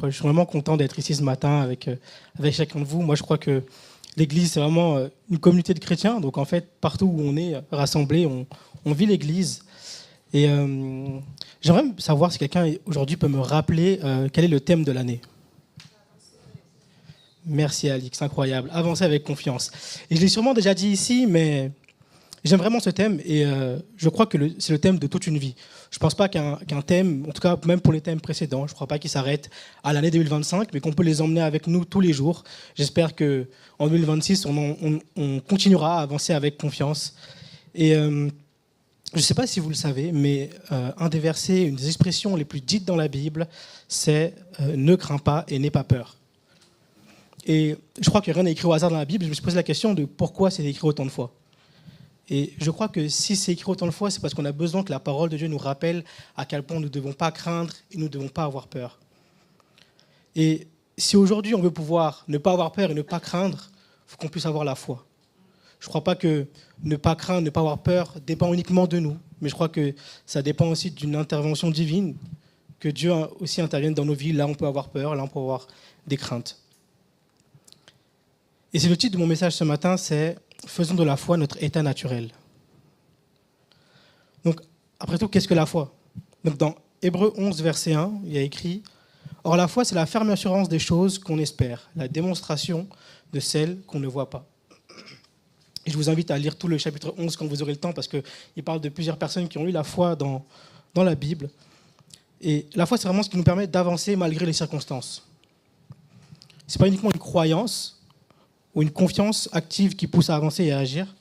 Je suis vraiment content d'être ici ce matin avec chacun de vous. Moi, je crois que l'Église, c'est vraiment une communauté de chrétiens. Donc, en fait, partout où on est rassemblés, on vit l'Église. Et j'aimerais savoir si quelqu'un aujourd'hui peut me rappeler quel est le thème de l'année. Merci Alix, incroyable. Avancer avec confiance. Et je l'ai sûrement déjà dit ici, mais j'aime vraiment ce thème et je crois que c'est le thème de toute une vie. Je ne pense pas qu'un thème, en tout cas même pour les thèmes précédents, je ne crois pas qu'il s'arrête à l'année 2025, mais qu'on peut les emmener avec nous tous les jours. J'espère qu'en 2026, on continuera à avancer avec confiance. Et je ne sais pas si vous le savez, mais un des versets, une des expressions les plus dites dans la Bible, c'est ne crains pas et n'aie pas peur. Et je crois que rien n'est écrit au hasard dans la Bible. Je me suis posé la question de pourquoi c'est écrit autant de fois. Et je crois que si c'est écrit autant de fois, c'est parce qu'on a besoin que la parole de Dieu nous rappelle à quel point nous ne devons pas craindre et nous ne devons pas avoir peur. Et si aujourd'hui on veut pouvoir ne pas avoir peur et ne pas craindre, il faut qu'on puisse avoir la foi. Je ne crois pas que ne pas craindre, ne pas avoir peur dépend uniquement de nous, mais je crois que ça dépend aussi d'une intervention divine, que Dieu aussi intervienne dans nos vies. Là, on peut avoir peur, là, on peut avoir des craintes. Et c'est le titre de mon message ce matin, c'est « Faisons de la foi notre état naturel ». Donc, après tout, qu'est-ce que la foi ? Donc, dans Hébreux 11, verset 1, il y a écrit « Or la foi, c'est la ferme assurance des choses qu'on espère, la démonstration de celles qu'on ne voit pas ». Et je vous invite à lire tout le chapitre 11 quand vous aurez le temps, parce qu'il parle de plusieurs personnes qui ont eu la foi dans la Bible. Et la foi, c'est vraiment ce qui nous permet d'avancer malgré les circonstances. Ce n'est pas uniquement une croyance ou une confiance active qui pousse à avancer et à agir.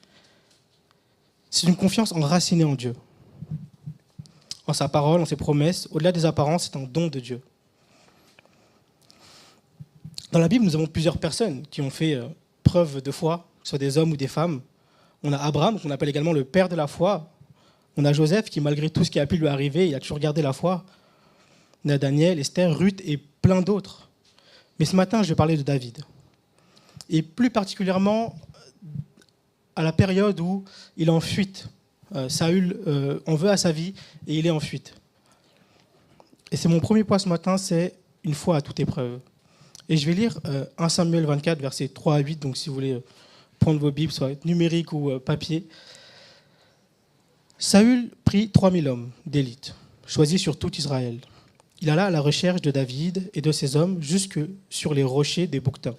C'est une confiance enracinée en Dieu, en sa parole, en ses promesses. Au-delà des apparences, c'est un don de Dieu. Dans la Bible, nous avons plusieurs personnes qui ont fait preuve de foi, que ce soit des hommes ou des femmes. On a Abraham, qu'on appelle également le père de la foi. On a Joseph, qui malgré tout ce qui a pu lui arriver, il a toujours gardé la foi. On a Daniel, Esther, Ruth et plein d'autres. Mais ce matin, je vais parler de David. Et plus particulièrement à la période où il est en fuite. Saül en veut à sa vie et il est en fuite. Et c'est mon premier point ce matin, c'est une foi à toute épreuve. Et je vais lire 1 Samuel 24, versets 3 à 8, donc si vous voulez prendre vos Bibles, soit numérique ou papier. Saül prit 3000 hommes d'élite, choisis sur tout Israël. Il alla à la recherche de David et de ses hommes jusque sur les rochers des bouquetins.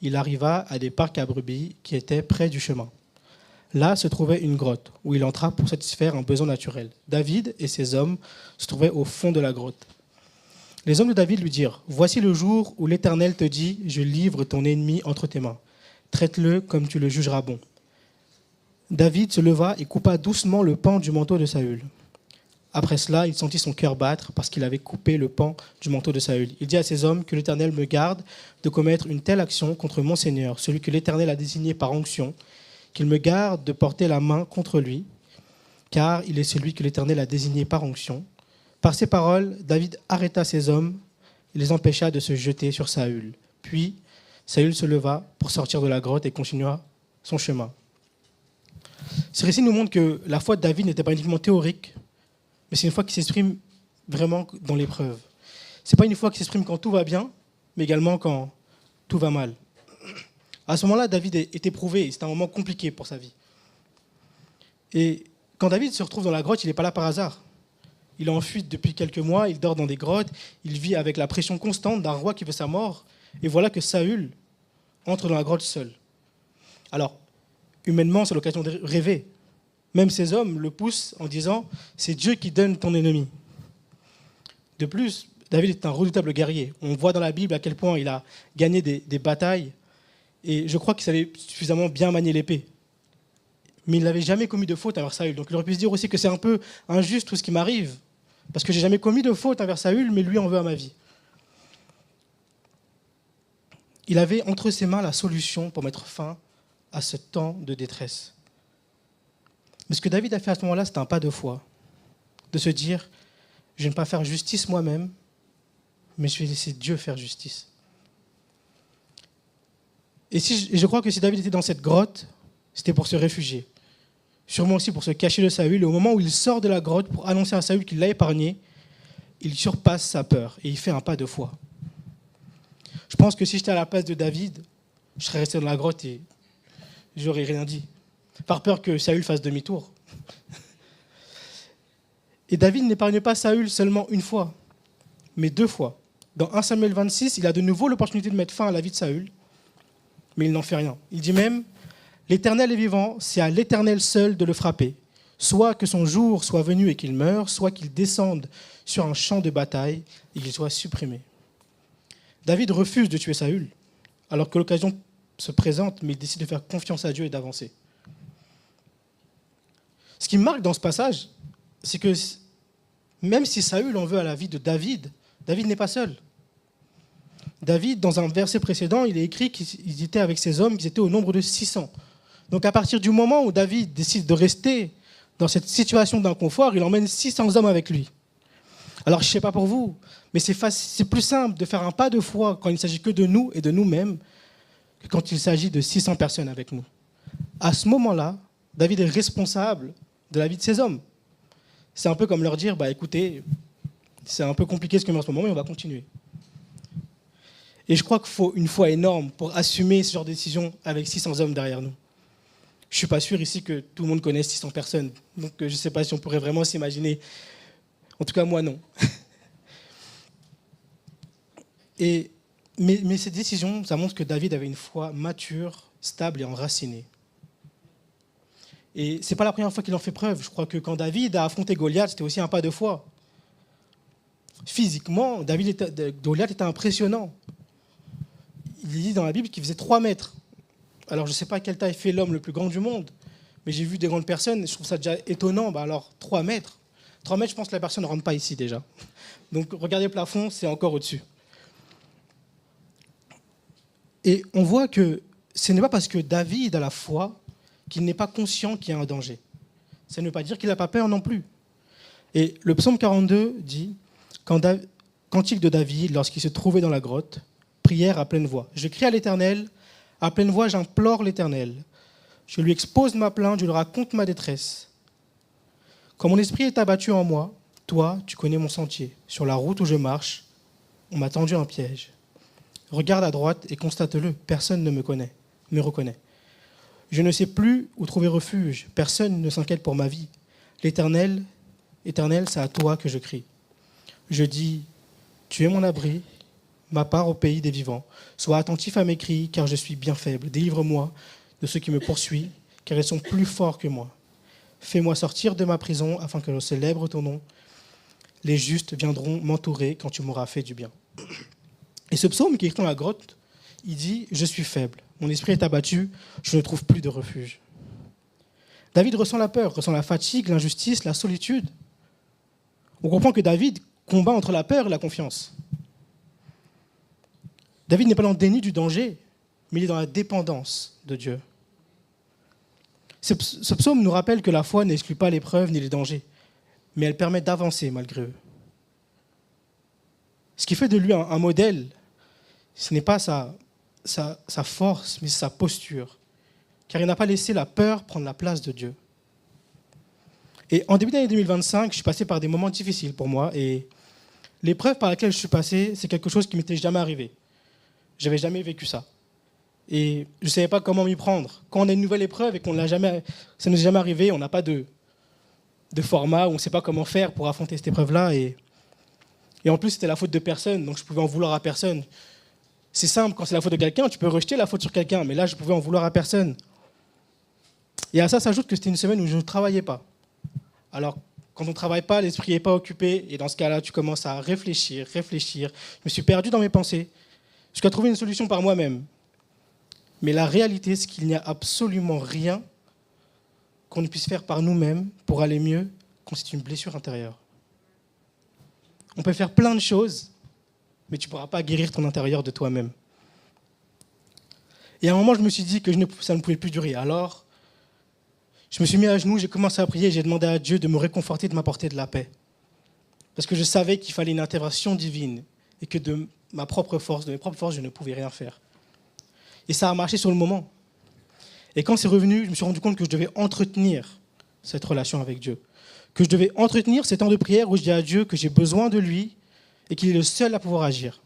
Il arriva à des parcs à brebis qui étaient près du chemin. Là se trouvait une grotte où il entra pour satisfaire un besoin naturel. David et ses hommes se trouvaient au fond de la grotte. Les hommes de David lui dirent « Voici le jour où l'Éternel te dit « Je livre ton ennemi entre tes mains. Traite-le comme tu le jugeras bon. » David se leva et coupa doucement le pan du manteau de Saül. Après cela, il sentit son cœur battre parce qu'il avait coupé le pan du manteau de Saül. Il dit à ses hommes que l'Éternel me garde de commettre une telle action contre mon Seigneur, celui que l'Éternel a désigné par onction, qu'il me garde de porter la main contre lui, car il est celui que l'Éternel a désigné par onction. Par ces paroles, David arrêta ses hommes et les empêcha de se jeter sur Saül. Puis, Saül se leva pour sortir de la grotte et continua son chemin. Ce récit nous montre que la foi de David n'était pas uniquement théorique, mais c'est une foi qui s'exprime vraiment dans l'épreuve. Ce n'est pas une foi qui s'exprime quand tout va bien, mais également quand tout va mal. À ce moment-là, David est éprouvé, c'est un moment compliqué pour sa vie. Et quand David se retrouve dans la grotte, il n'est pas là par hasard. Il est en fuite depuis quelques mois, il dort dans des grottes, il vit avec la pression constante d'un roi qui veut sa mort. Et voilà que Saül entre dans la grotte seul. Alors, humainement, c'est l'occasion de rêver. Même ces hommes le poussent en disant « C'est Dieu qui donne ton ennemi ». De plus, David est un redoutable guerrier. On voit dans la Bible à quel point il a gagné des batailles. Et je crois qu'il savait suffisamment bien manier l'épée. Mais il n'avait jamais commis de faute envers Saül. Donc il aurait pu se dire aussi que c'est un peu injuste tout ce qui m'arrive. Parce que j'ai jamais commis de faute envers Saül, mais lui en veut à ma vie. Il avait entre ses mains la solution pour mettre fin à ce temps de détresse. Mais ce que David a fait à ce moment-là, c'est un pas de foi. De se dire, je ne vais pas faire justice moi-même, mais je vais laisser Dieu faire justice. Et je crois que si David était dans cette grotte, c'était pour se réfugier. Sûrement aussi pour se cacher de Saül. Et au moment où il sort de la grotte pour annoncer à Saül qu'il l'a épargné, il surpasse sa peur et il fait un pas de foi. pense que si j'étais à la place de David, je serais resté dans la grotte et j'aurais rien dit. Par peur que Saül fasse demi-tour. Et David n'épargne pas Saül seulement une fois, mais 2 fois. Dans 1 Samuel 26, il a de nouveau l'opportunité de mettre fin à la vie de Saül, mais il n'en fait rien. Il dit même, « L'Éternel est vivant, c'est à l'Éternel seul de le frapper. Soit que son jour soit venu et qu'il meure, soit qu'il descende sur un champ de bataille et qu'il soit supprimé. » David refuse de tuer Saül, alors que l'occasion se présente, mais il décide de faire confiance à Dieu et d'avancer. Ce qui me marque dans ce passage, c'est que même si Saül en veut à la vie de David, David n'est pas seul. David, dans un verset précédent, il est écrit qu'ils étaient avec ses hommes, qu'ils étaient au nombre de 600. Donc à partir du moment où David décide de rester dans cette situation d'inconfort, il emmène 600 hommes avec lui. Alors je ne sais pas pour vous, mais c'est plus simple de faire un pas de foi quand il ne s'agit que de nous et de nous-mêmes que quand il s'agit de 600 personnes avec nous. À ce moment-là, David est responsable de la vie de ses hommes. C'est un peu comme leur dire, écoutez, c'est un peu compliqué ce que je fais en ce moment, mais on va continuer. Et je crois qu'il faut une foi énorme pour assumer ce genre de décision avec 600 hommes derrière nous. Je ne suis pas sûr ici que tout le monde connaisse 600 personnes. Donc je ne sais pas si on pourrait vraiment s'imaginer. En tout cas, moi, non. Mais cette décision, ça montre que David avait une foi mature, stable et enracinée. Et ce n'est pas la première fois qu'il en fait preuve. Je crois que quand David a affronté Goliath, c'était aussi un pas de foi. Physiquement, Goliath était impressionnant. Il dit dans la Bible qu'il faisait 3 mètres. Alors, je ne sais pas quelle taille fait l'homme le plus grand du monde, mais j'ai vu des grandes personnes, et je trouve ça déjà étonnant. Alors, 3 mètres. 3 mètres, je pense que la personne ne rentre pas ici déjà. Donc, regardez le plafond, c'est encore au-dessus. Et on voit que ce n'est pas parce que David a la foi qu'il n'est pas conscient qu'il y a un danger. Ça ne veut pas dire qu'il n'a pas peur non plus. Et le psaume 42 dit, Cantique de David, lorsqu'il se trouvait dans la grotte, prière à pleine voix. Je crie à l'Éternel, à pleine voix j'implore l'Éternel. Je lui expose ma plainte, je lui raconte ma détresse. Quand mon esprit est abattu en moi, toi, tu connais mon sentier. Sur la route où je marche, on m'a tendu un piège. Regarde à droite et constate-le, personne ne me reconnaît. Je ne sais plus où trouver refuge, personne ne s'inquiète pour ma vie. L'Éternel, c'est à toi que je crie. Je dis, tu es mon abri, ma part au pays des vivants. Sois attentif à mes cris, car je suis bien faible. Délivre-moi de ceux qui me poursuivent, car ils sont plus forts que moi. Fais-moi sortir de ma prison, afin que je célèbre ton nom. Les justes viendront m'entourer quand tu m'auras fait du bien. Et ce psaume qui est écrit dans la grotte, il dit « Je suis faible, mon esprit est abattu, je ne trouve plus de refuge. » David ressent la peur, ressent la fatigue, l'injustice, la solitude. On comprend que David combat entre la peur et la confiance. David n'est pas dans le déni du danger, mais il est dans la dépendance de Dieu. Ce psaume nous rappelle que la foi n'exclut pas l'épreuve ni les dangers, mais elle permet d'avancer malgré eux. Ce qui fait de lui un modèle, ce n'est pas sa force, mais sa posture, car il n'a pas laissé la peur prendre la place de Dieu. Et en début d'année 2025, je suis passé par des moments difficiles pour moi, et l'épreuve par laquelle je suis passé, c'est quelque chose qui ne m'était jamais arrivé. Je n'avais jamais vécu ça. Et je ne savais pas comment m'y prendre. Quand on a une nouvelle épreuve et ça ne nous est jamais arrivé, on n'a pas de format, on ne sait pas comment faire pour affronter cette épreuve-là. Et en plus, c'était la faute de personne, donc je pouvais en vouloir à personne. C'est simple, quand c'est la faute de quelqu'un, tu peux rejeter la faute sur quelqu'un, mais là, je pouvais en vouloir à personne. Et à ça s'ajoute que c'était une semaine où je ne travaillais pas. Alors, quand on ne travaille pas, l'esprit n'est pas occupé, et dans ce cas-là, tu commences à réfléchir. Je me suis perdu dans mes pensées, jusqu'à trouver une solution par moi-même. Mais la réalité, c'est qu'il n'y a absolument rien qu'on ne puisse faire par nous-mêmes pour aller mieux quand c'est une blessure intérieure. On peut faire plein de choses, mais tu ne pourras pas guérir ton intérieur de toi-même. Et à un moment, je me suis dit que ça ne pouvait plus durer. Alors, je me suis mis à genoux, j'ai commencé à prier, j'ai demandé à Dieu de me réconforter, de m'apporter de la paix. Parce que je savais qu'il fallait une intervention divine et que de mes propres forces, je ne pouvais rien faire. Et ça a marché sur le moment. Et quand c'est revenu, je me suis rendu compte que je devais entretenir cette relation avec Dieu. Que je devais entretenir ces temps de prière où je dis à Dieu que j'ai besoin de lui et qu'il est le seul à pouvoir agir.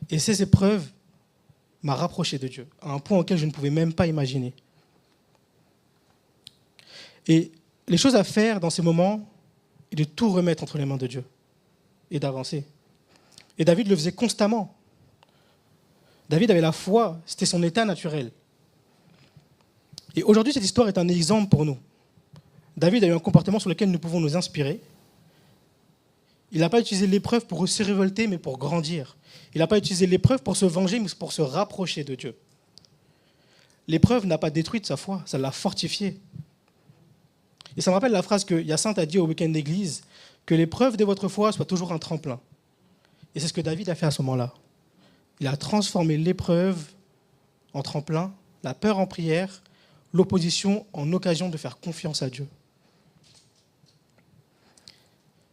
Et ces épreuves m'ont rapproché de Dieu, à un point auquel je ne pouvais même pas imaginer. Et les choses à faire dans ces moments est de tout remettre entre les mains de Dieu et d'avancer. Et David le faisait constamment. David avait la foi, c'était son état naturel. Et aujourd'hui, cette histoire est un exemple pour nous. David a eu un comportement sur lequel nous pouvons nous inspirer. Il n'a pas utilisé l'épreuve pour se révolter, mais pour grandir. Il n'a pas utilisé l'épreuve pour se venger, mais pour se rapprocher de Dieu. L'épreuve n'a pas détruit sa foi, ça l'a fortifiée. Et ça me rappelle la phrase que Hyacinthe a dit au week-end d'église, que l'épreuve de votre foi soit toujours un tremplin. Et c'est ce que David a fait à ce moment-là. Il a transformé l'épreuve en tremplin, la peur en prière, l'opposition en occasion de faire confiance à Dieu.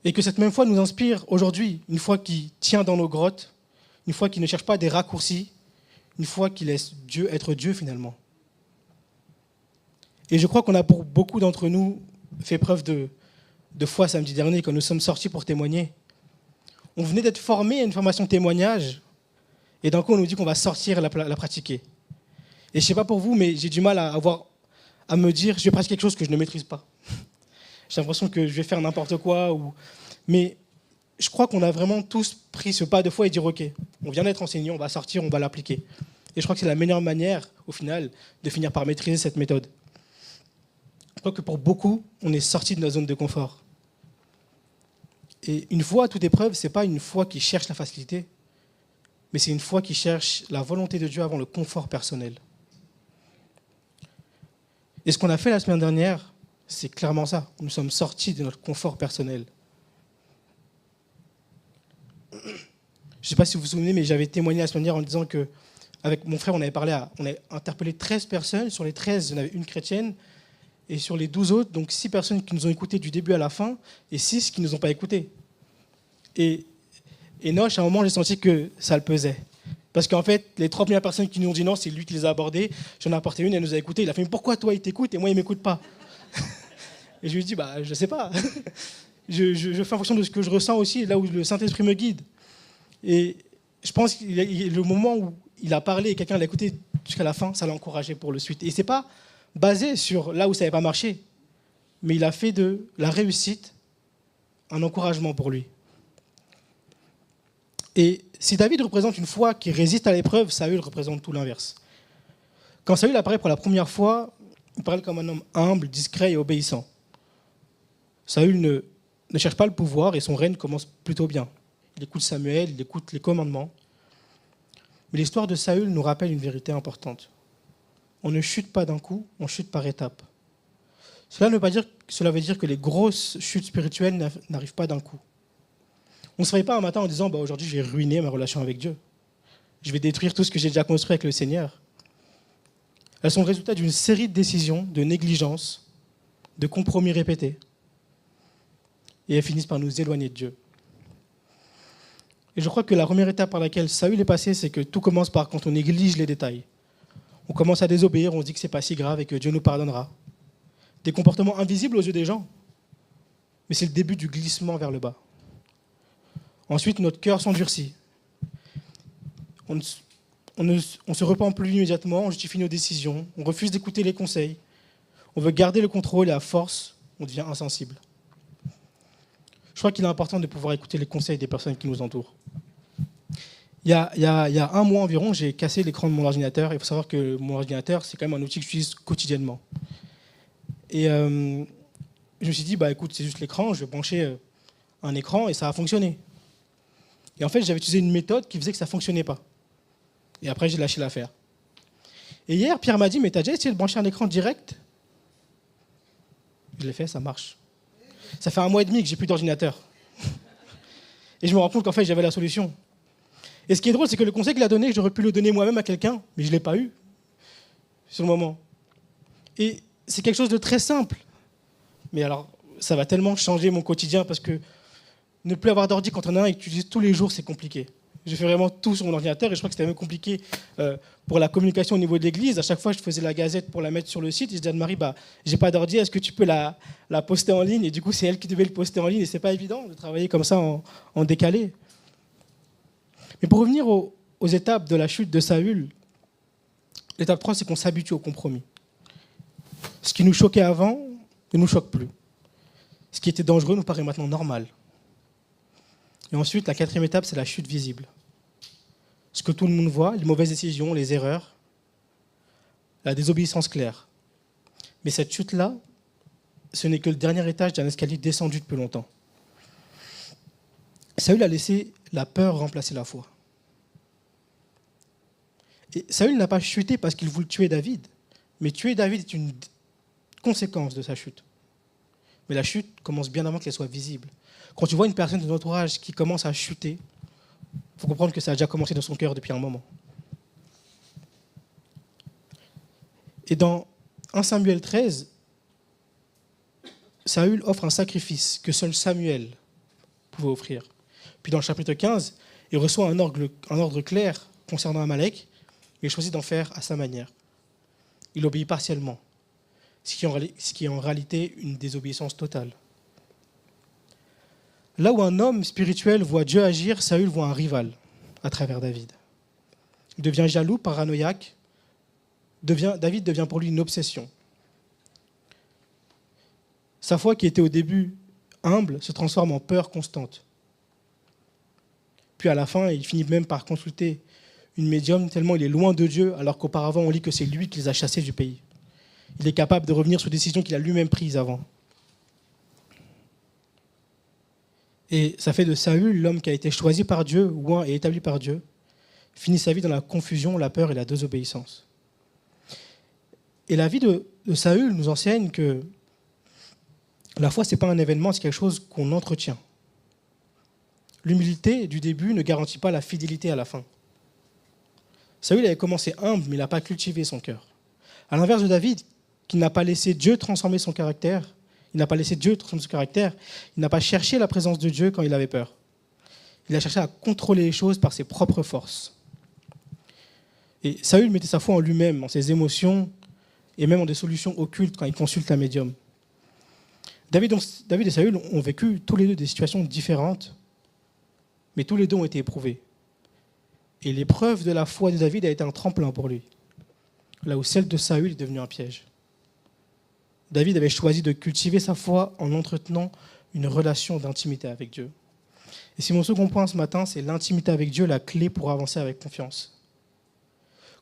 Et que cette même foi nous inspire aujourd'hui, une foi qui tient dans nos grottes, une foi qui ne cherche pas des raccourcis, une foi qui laisse Dieu être Dieu finalement. Et je crois qu'on a pour beaucoup d'entre nous fait preuve de foi samedi dernier quand nous sommes sortis pour témoigner. On venait d'être formés à une formation témoignage et d'un coup on nous dit qu'on va sortir la pratiquer. Et je ne sais pas pour vous, mais j'ai du mal à me dire je vais pratiquer quelque chose que je ne maîtrise pas. J'ai l'impression que je vais faire n'importe quoi. Mais je crois qu'on a vraiment tous pris ce pas de foi et dire ok, on vient d'être enseigné, on va sortir, on va l'appliquer. Et je crois que c'est la meilleure manière, au final, de finir par maîtriser cette méthode. Je crois que pour beaucoup, on est sorti de notre zone de confort. Et une foi à toute épreuve, ce n'est pas une foi qui cherche la facilité, mais c'est une foi qui cherche la volonté de Dieu avant le confort personnel. Et ce qu'on a fait la semaine dernière, c'est clairement ça. Nous sommes sortis de notre confort personnel. Je ne sais pas si vous vous souvenez, mais j'avais témoigné la semaine dernière en disant qu'avec mon frère, on a interpellé 13 personnes. Sur les 13, il y en avait une chrétienne. Et sur les 12 autres, donc 6 personnes qui nous ont écoutés du début à la fin et 6 qui ne nous ont pas écoutés. Et Noche, à un moment, j'ai senti que ça le pesait. Parce qu'en fait, les 3 premières personnes qui nous ont dit non, c'est lui qui les a abordées. J'en ai apporté une, elle nous a écoutés. Il a fait mais pourquoi toi, il t'écoute et moi, il ne m'écoute pas? Et je lui ai dit je ne sais pas. je fais en fonction de ce que je ressens aussi, là où le Saint-Esprit me guide. Et je pense que le moment où il a parlé et quelqu'un l'a écouté jusqu'à la fin, ça l'a encouragé pour le suite. Et ce n'est pas basé sur là où ça n'avait pas marché, mais il a fait de la réussite un encouragement pour lui. Et si David représente une foi qui résiste à l'épreuve, Saül représente tout l'inverse. Quand Saül apparaît pour la première fois, il parle comme un homme humble, discret et obéissant. Saül ne cherche pas le pouvoir et son règne commence plutôt bien. Il écoute Samuel, il écoute les commandements. Mais l'histoire de Saül nous rappelle une vérité importante. On ne chute pas d'un coup, on chute par étapes. Cela veut dire que les grosses chutes spirituelles n'arrivent pas d'un coup. On ne se réveille pas un matin en disant aujourd'hui je vais ruiner ma relation avec Dieu. Je vais détruire tout ce que j'ai déjà construit avec le Seigneur. Elles sont le résultat d'une série de décisions, de négligences, de compromis répétés. Et elles finissent par nous éloigner de Dieu. Et je crois que la première étape par laquelle Saül est passé, c'est que tout commence par quand on néglige les détails. On commence à désobéir, on se dit que ce n'est pas si grave et que Dieu nous pardonnera. Des comportements invisibles aux yeux des gens. Mais c'est le début du glissement vers le bas. Ensuite, notre cœur s'endurcit. On ne se repent plus immédiatement, on justifie nos décisions, on refuse d'écouter les conseils. On veut garder le contrôle et à force, on devient insensible. Je crois qu'il est important de pouvoir écouter les conseils des personnes qui nous entourent. Il y a un mois environ, j'ai cassé l'écran de mon ordinateur. Il faut savoir que mon ordinateur, c'est quand même un outil que j'utilise quotidiennement. Et je me suis dit, écoute, c'est juste l'écran, je vais brancher un écran et ça a fonctionné. Et en fait, j'avais utilisé une méthode qui faisait que ça ne fonctionnait pas. Et après, j'ai lâché l'affaire. Et hier, Pierre m'a dit, mais tu as déjà essayé de brancher un écran direct? Je l'ai fait, ça marche. Ça fait 1 mois et demi que j'ai plus d'ordinateur. Et je me rends compte qu'en fait, j'avais la solution. Et ce qui est drôle, c'est que le conseil qu'il a donné, j'aurais pu le donner moi-même à quelqu'un, mais je ne l'ai pas eu sur le moment. Et c'est quelque chose de très simple. Mais alors, ça va tellement changer mon quotidien parce que ne plus avoir d'ordi quand on a un et que tu utilises tous les jours, c'est compliqué. Je fais vraiment tout sur mon ordinateur et je crois que c'était même compliqué pour la communication au niveau de l'église. À chaque fois, je faisais la gazette pour la mettre sur le site. Et je disais à Anne-Marie, j'ai pas d'ordi, est-ce que tu peux la poster en ligne? Et du coup, c'est elle qui devait le poster en ligne. Et c'est pas évident de travailler comme ça en décalé. Mais pour revenir aux étapes de la chute de Saül, l'étape 3, c'est qu'on s'habitue au compromis. Ce qui nous choquait avant ne nous choque plus. Ce qui était dangereux nous paraît maintenant normal. Et ensuite, la 4e étape, c'est la chute visible. Ce que tout le monde voit, les mauvaises décisions, les erreurs, la désobéissance claire. Mais cette chute-là, ce n'est que le dernier étage d'un escalier descendu depuis longtemps. Saül a laissé la peur remplacer la foi. Et Saül n'a pas chuté parce qu'il voulait tuer David, mais tuer David est une conséquence de sa chute. Mais la chute commence bien avant qu'elle soit visible. Quand tu vois une personne de ton entourage qui commence à chuter, il faut comprendre que ça a déjà commencé dans son cœur depuis un moment. Et dans 1 Samuel 13, Saül offre un sacrifice que seul Samuel pouvait offrir. Puis dans le chapitre 15, il reçoit un ordre clair concernant Amalek, et il choisit d'en faire à sa manière. Il obéit partiellement, ce qui est en réalité une désobéissance totale. Là où un homme spirituel voit Dieu agir, Saül voit un rival à travers David. Il devient jaloux, paranoïaque. David devient pour lui une obsession. Sa foi, qui était au début humble, se transforme en peur constante. Puis à la fin, il finit même par consulter une médium tellement il est loin de Dieu, alors qu'auparavant on lit que c'est lui qui les a chassés du pays. Il est capable de revenir sur des décisions qu'il a lui-même prises avant. Et ça fait de Saül, l'homme qui a été choisi par Dieu, oint et établi par Dieu, finit sa vie dans la confusion, la peur et la désobéissance. Et la vie de Saül nous enseigne que la foi, ce n'est pas un événement, c'est quelque chose qu'on entretient. L'humilité du début ne garantit pas la fidélité à la fin. Saül avait commencé humble, mais il n'a pas cultivé son cœur. À l'inverse de David, qui n'a pas laissé Dieu transformer son caractère, il n'a pas cherché la présence de Dieu quand il avait peur. Il a cherché à contrôler les choses par ses propres forces. Et Saül mettait sa foi en lui-même, en ses émotions, et même en des solutions occultes quand il consulte un médium. David et Saül ont vécu tous les deux des situations différentes, mais tous les deux ont été éprouvés. Et l'épreuve de la foi de David a été un tremplin pour lui, là où celle de Saül est devenue un piège. David avait choisi de cultiver sa foi en entretenant une relation d'intimité avec Dieu. Et si mon second point ce matin, c'est l'intimité avec Dieu, la clé pour avancer avec confiance.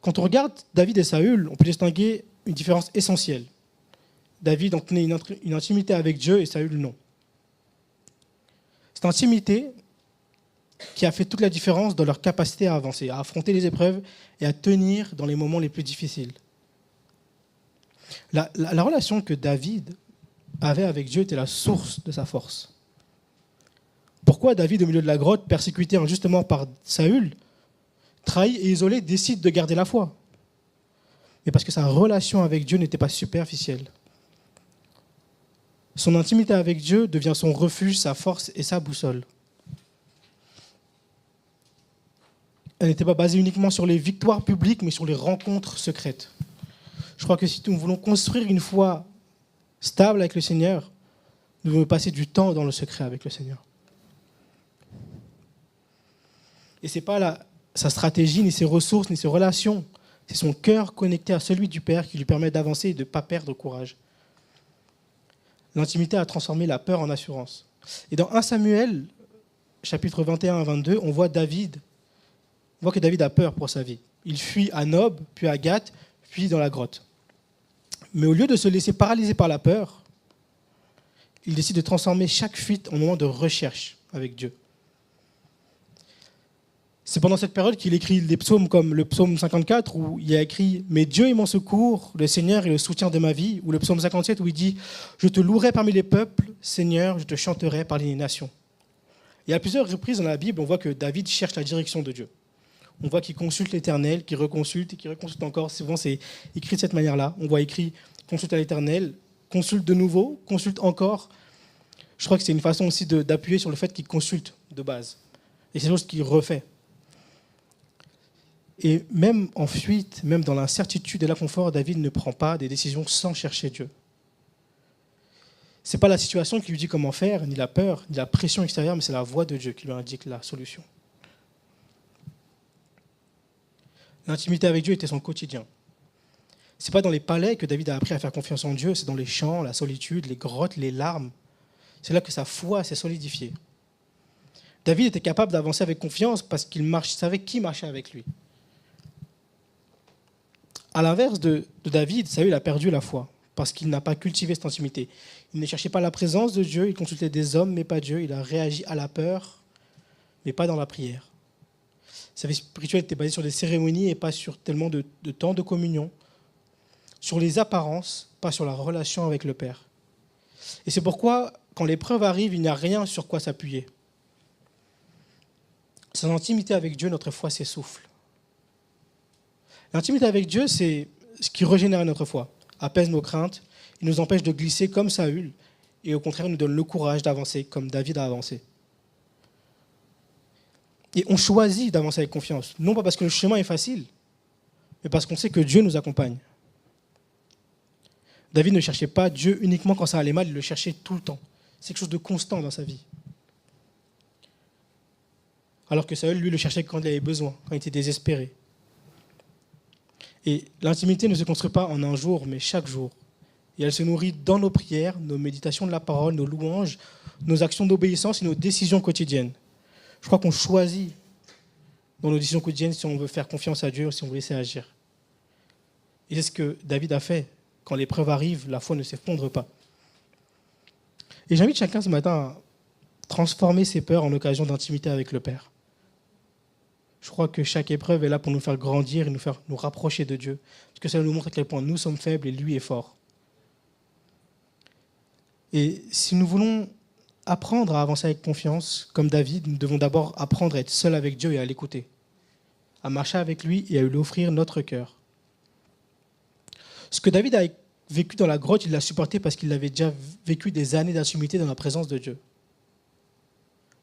Quand on regarde David et Saül, on peut distinguer une différence essentielle. David en tenait une intimité avec Dieu et Saül non. Cette intimité qui a fait toute la différence dans leur capacité à avancer, à affronter les épreuves et à tenir dans les moments les plus difficiles. La relation que David avait avec Dieu était la source de sa force. Pourquoi David, au milieu de la grotte, persécuté injustement par Saül, trahi et isolé, décide de garder la foi? Mais parce que sa relation avec Dieu n'était pas superficielle. Son intimité avec Dieu devient son refuge, sa force et sa boussole. Elle n'était pas basée uniquement sur les victoires publiques, mais sur les rencontres secrètes. Je crois que si nous voulons construire une foi stable avec le Seigneur, nous devons passer du temps dans le secret avec le Seigneur. Et ce n'est pas sa stratégie, ni ses ressources, ni ses relations. C'est son cœur connecté à celui du Père qui lui permet d'avancer et de ne pas perdre courage. L'intimité a transformé la peur en assurance. Et dans 1 Samuel, chapitre 21 à 22, on voit que David a peur pour sa vie. Il fuit à Nob, puis à Gath, puis dans la grotte. Mais au lieu de se laisser paralyser par la peur, il décide de transformer chaque fuite en moment de recherche avec Dieu. C'est pendant cette période qu'il écrit des psaumes comme le psaume 54 où il y a écrit « Mais Dieu est mon secours, le Seigneur est le soutien de ma vie » ou le psaume 57 où il dit « Je te louerai parmi les peuples, Seigneur, je te chanterai parmi les nations ». Et à plusieurs reprises dans la Bible, on voit que David cherche la direction de Dieu. On voit qu'il consulte l'Éternel, qu'il reconsulte et qu'il reconsulte encore. Souvent, c'est écrit de cette manière-là. On voit écrit « Consulte à l'Éternel »,« Consulte de nouveau »,« Consulte encore ». Je crois que c'est une façon aussi d'appuyer sur le fait qu'il consulte de base. Et c'est quelque chose qu'il refait. Et même en fuite, même dans l'incertitude et l'inconfort, David ne prend pas des décisions sans chercher Dieu. Ce n'est pas la situation qui lui dit comment faire, ni la peur, ni la pression extérieure, mais c'est la voix de Dieu qui lui indique la solution. L'intimité avec Dieu était son quotidien. Ce n'est pas dans les palais que David a appris à faire confiance en Dieu, c'est dans les champs, la solitude, les grottes, les larmes. C'est là que sa foi s'est solidifiée. David était capable d'avancer avec confiance parce qu'il savait qui marchait avec lui. À l'inverse de David, Saül a perdu la foi parce qu'il n'a pas cultivé cette intimité. Il ne cherchait pas la présence de Dieu, il consultait des hommes, mais pas Dieu. Il a réagi à la peur, mais pas dans la prière. Sa vie spirituelle était basée sur des cérémonies et pas sur tellement de temps de communion. Sur les apparences, pas sur la relation avec le Père. Et c'est pourquoi, quand l'épreuve arrive, il n'y a rien sur quoi s'appuyer. Sans intimité avec Dieu, notre foi s'essouffle. L'intimité avec Dieu, c'est ce qui régénère notre foi, apaise nos craintes, il nous empêche de glisser comme Saül, et au contraire nous donne le courage d'avancer comme David a avancé. Et on choisit d'avancer avec confiance, non pas parce que le chemin est facile, mais parce qu'on sait que Dieu nous accompagne. David ne cherchait pas Dieu uniquement quand ça allait mal, il le cherchait tout le temps. C'est quelque chose de constant dans sa vie. Alors que Saül, lui, le cherchait quand il avait besoin, quand il était désespéré. Et l'intimité ne se construit pas en un jour, mais chaque jour. Et elle se nourrit dans nos prières, nos méditations de la parole, nos louanges, nos actions d'obéissance et nos décisions quotidiennes. Je crois qu'on choisit dans nos décisions quotidiennes si on veut faire confiance à Dieu ou si on veut laisser agir. Et c'est ce que David a fait. Quand l'épreuve arrive, la foi ne s'effondre pas. Et j'invite chacun ce matin à transformer ses peurs en occasion d'intimité avec le Père. Je crois que chaque épreuve est là pour nous faire grandir et nous rapprocher de Dieu. Parce que ça nous montre à quel point nous sommes faibles et lui est fort. Et si nous voulons apprendre à avancer avec confiance, comme David, nous devons d'abord apprendre à être seul avec Dieu et à l'écouter. À marcher avec lui et à lui offrir notre cœur. Ce que David a vécu dans la grotte, il l'a supporté parce qu'il avait déjà vécu des années d'intimité dans la présence de Dieu.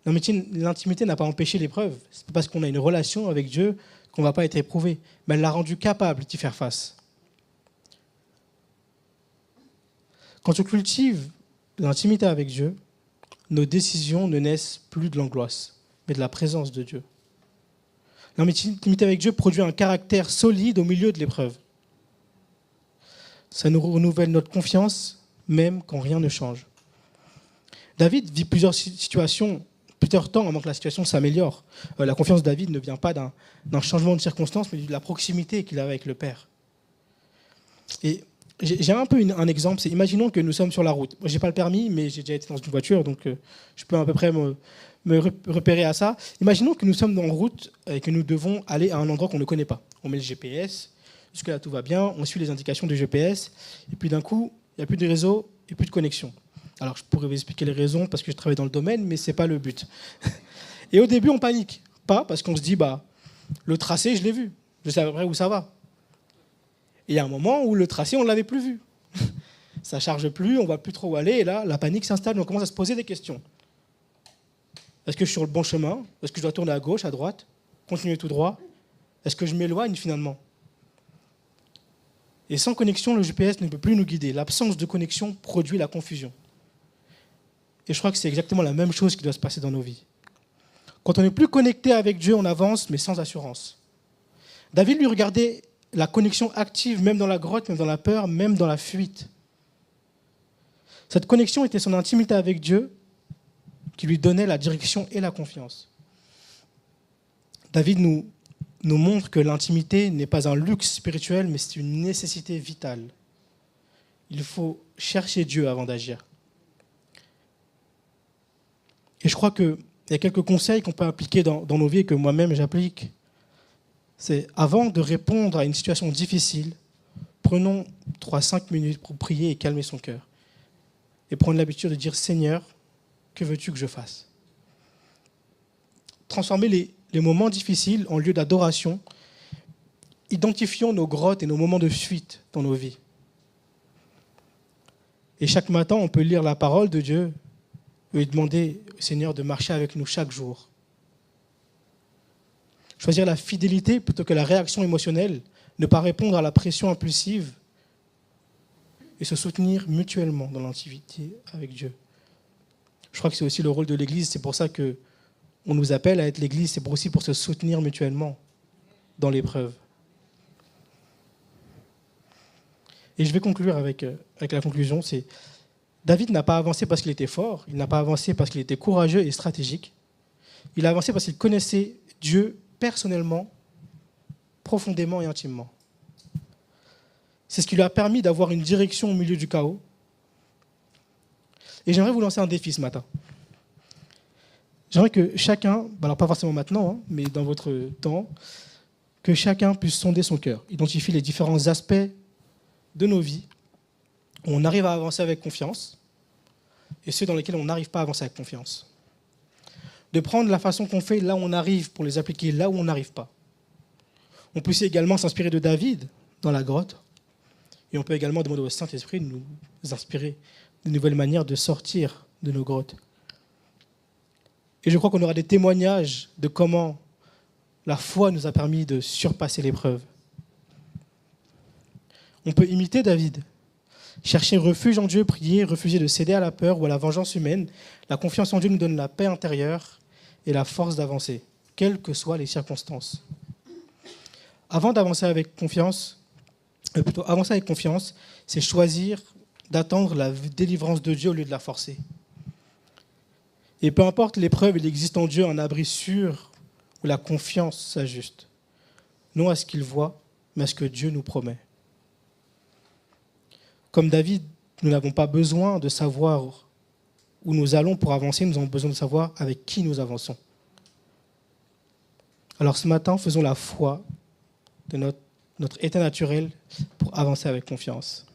L'intimité n'a pas empêché l'épreuve. Ce n'est pas parce qu'on a une relation avec Dieu qu'on ne va pas être éprouvé. Mais elle l'a rendu capable d'y faire face. Quand on cultive l'intimité avec Dieu, nos décisions ne naissent plus de l'angoisse, mais de la présence de Dieu. L'intimité avec Dieu produit un caractère solide au milieu de l'épreuve. Ça nous renouvelle notre confiance, même quand rien ne change. David vit plusieurs situations, plusieurs temps avant que la situation s'améliore. La confiance de David ne vient pas d'un changement de circonstance, mais de la proximité qu'il avait avec le Père. Et j'ai un peu un exemple, c'est imaginons que nous sommes sur la route. Moi, je n'ai pas le permis, mais j'ai déjà été dans une voiture, donc je peux à peu près me repérer à ça. Imaginons que nous sommes en route et que nous devons aller à un endroit qu'on ne connaît pas. On met le GPS, jusque-là tout va bien, on suit les indications du GPS, et puis d'un coup, il n'y a plus de réseau et plus de connexion. Alors je pourrais vous expliquer les raisons parce que je travaille dans le domaine, mais ce n'est pas le but. Et au début, on panique. Pas parce qu'on se dit, le tracé, je l'ai vu, je sais à peu près où ça va. Et il y a un moment où le tracé, on ne l'avait plus vu. Ça ne charge plus, on ne voit plus trop où aller, et là, la panique s'installe, on commence à se poser des questions. Est-ce que je suis sur le bon chemin? Est-ce que je dois tourner à gauche, à droite? Continuer tout droit? Est-ce que je m'éloigne finalement? Et sans connexion, le GPS ne peut plus nous guider. L'absence de connexion produit la confusion. Et je crois que c'est exactement la même chose qui doit se passer dans nos vies. Quand on n'est plus connecté avec Dieu, on avance, mais sans assurance. David lui regardait la connexion active, même dans la grotte, même dans la peur, même dans la fuite. Cette connexion était son intimité avec Dieu qui lui donnait la direction et la confiance. David nous montre que l'intimité n'est pas un luxe spirituel, mais c'est une nécessité vitale. Il faut chercher Dieu avant d'agir. Et je crois qu'il y a quelques conseils qu'on peut appliquer dans nos vies et que moi-même j'applique. C'est avant de répondre à une situation difficile, prenons 3-5 minutes pour prier et calmer son cœur. Et prendre l'habitude de dire « Seigneur, que veux-tu que je fasse ?» Transformer les moments difficiles en lieu d'adoration. Identifions nos grottes et nos moments de fuite dans nos vies. Et chaque matin, on peut lire la parole de Dieu et demander au Seigneur de marcher avec nous chaque jour. Choisir la fidélité plutôt que la réaction émotionnelle, ne pas répondre à la pression impulsive et se soutenir mutuellement dans l'intimité avec Dieu. Je crois que c'est aussi le rôle de l'Église, c'est pour ça qu'on nous appelle à être l'Église, c'est aussi pour se soutenir mutuellement dans l'épreuve. Et je vais conclure avec la conclusion, c'est David n'a pas avancé parce qu'il était fort, il n'a pas avancé parce qu'il était courageux et stratégique. Il a avancé parce qu'il connaissait Dieu personnellement, profondément et intimement. C'est ce qui lui a permis d'avoir une direction au milieu du chaos. Et j'aimerais vous lancer un défi ce matin. J'aimerais que chacun, alors pas forcément maintenant, mais dans votre temps, que chacun puisse sonder son cœur, identifier les différents aspects de nos vies où on arrive à avancer avec confiance et ceux dans lesquels on n'arrive pas à avancer avec confiance. De prendre la façon qu'on fait là où on arrive pour les appliquer là où on n'arrive pas. On peut aussi également s'inspirer de David dans la grotte et on peut également demander au Saint-Esprit de nous inspirer de nouvelles manières de sortir de nos grottes. Et je crois qu'on aura des témoignages de comment la foi nous a permis de surpasser l'épreuve. On peut imiter David, chercher refuge en Dieu, prier, refuser de céder à la peur ou à la vengeance humaine. La confiance en Dieu nous donne la paix intérieure et la force d'avancer, quelles que soient les circonstances. Avant d'avancer avec confiance, avancer avec confiance, c'est choisir d'attendre la délivrance de Dieu au lieu de la forcer. Et peu importe l'épreuve, il existe en Dieu un abri sûr où la confiance s'ajuste. Non à ce qu'il voit, mais à ce que Dieu nous promet. Comme David, nous n'avons pas besoin de savoir où nous allons pour avancer, nous avons besoin de savoir avec qui nous avançons. Alors ce matin, faisons la foi de notre état naturel pour avancer avec confiance.